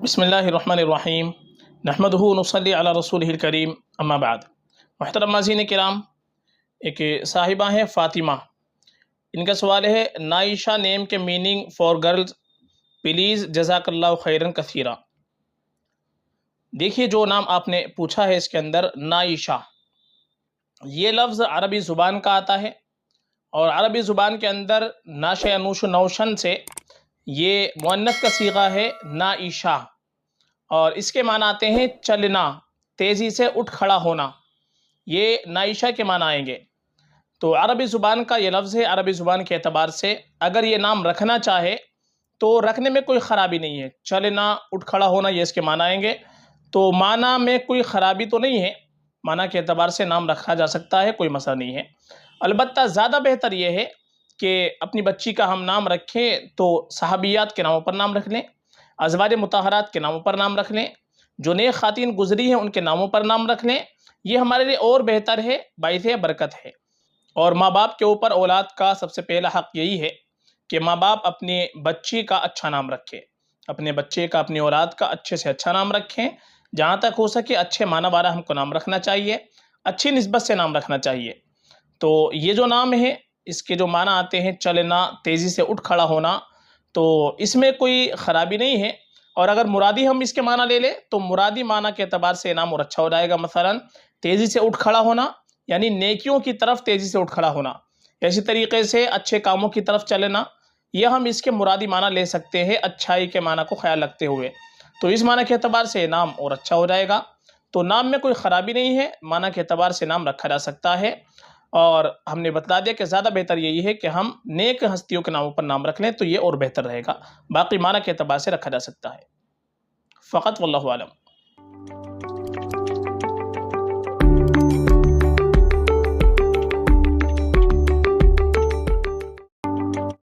بسم اللہ الرحمن الرحیم نحمدہ ونصلی علی رسولہ الکریم اما بعد۔ محترم ناظرین کرام، ایک صاحبہ ہیں فاطمہ، ان کا سوال ہے نائشہ نیم کے میننگ فار گرلز پلیز جزاک اللہ خیرن کثیرا۔ دیکھیے جو نام آپ نے پوچھا ہے اس کے اندر نائشہ، یہ لفظ عربی زبان کا آتا ہے اور عربی زبان کے اندر ناشے انوش نوشن سے یہ مؤنث کا صیغہ ہے نائشہ، اور اس کے معنی آتے ہیں چلنا، تیزی سے اٹھ کھڑا ہونا، یہ نائشہ کے معنی آئیں گے۔ تو عربی زبان کا یہ لفظ ہے، عربی زبان کے اعتبار سے اگر یہ نام رکھنا چاہے تو رکھنے میں کوئی خرابی نہیں ہے، چلنا اٹھ کھڑا ہونا یہ اس کے معنی آئیں گے، تو معنی میں کوئی خرابی تو نہیں ہے، معنی کے اعتبار سے نام رکھا جا سکتا ہے، کوئی مسئلہ نہیں ہے۔ البتہ زیادہ بہتر یہ ہے کہ اپنی بچی کا ہم نام رکھیں تو صحابیات کے ناموں پر نام رکھ لیں، ازواج مطہرات کے ناموں پر نام رکھ لیں، جو نیک خواتین گزری ہیں ان کے ناموں پر نام رکھ لیں، یہ ہمارے لیے اور بہتر ہے، باعث برکت ہے۔ اور ماں باپ کے اوپر اولاد کا سب سے پہلا حق یہی ہے کہ ماں باپ اپنی بچی کا اچھا نام رکھیں، اپنے بچے کا، اپنی اولاد کا اچھے سے اچھا نام رکھیں، جہاں تک ہو سکے اچھے معنی والا ہم کو نام رکھنا چاہیے، اچھی نسبت سے نام رکھنا چاہیے۔ تو یہ جو نام ہے اس کے جو معنی آتے ہیں چلنا، تیزی سے اٹھ کھڑا ہونا، تو اس میں کوئی خرابی نہیں ہے، اور اگر مرادی ہم اس کے معنی لے لیں تو مرادی معنی کے اعتبار سے نام اور اچھا ہو جائے گا۔ مثلا تیزی سے اٹھ کھڑا ہونا یعنی نیکیوں کی طرف تیزی سے اٹھ کھڑا ہونا، اسی طریقے سے اچھے کاموں کی طرف چلنا، یہ ہم اس کے مرادی معنی لے سکتے ہیں اچھائی کے معنی کو خیال رکھتے ہوئے، تو اس معنی کے اعتبار سے نام اور اچھا ہو جائے گا۔ تو نام میں کوئی خرابی نہیں ہے، معنی کے اعتبار سے نام رکھا جا سکتا ہے، اور ہم نے بتلا دیا کہ زیادہ بہتر یہی ہے کہ ہم نیک ہستیوں کے ناموں پر نام رکھ لیں تو یہ اور بہتر رہے گا، باقی معنی کے اعتبار سے رکھا جا سکتا ہے فقط، واللہ اعلم۔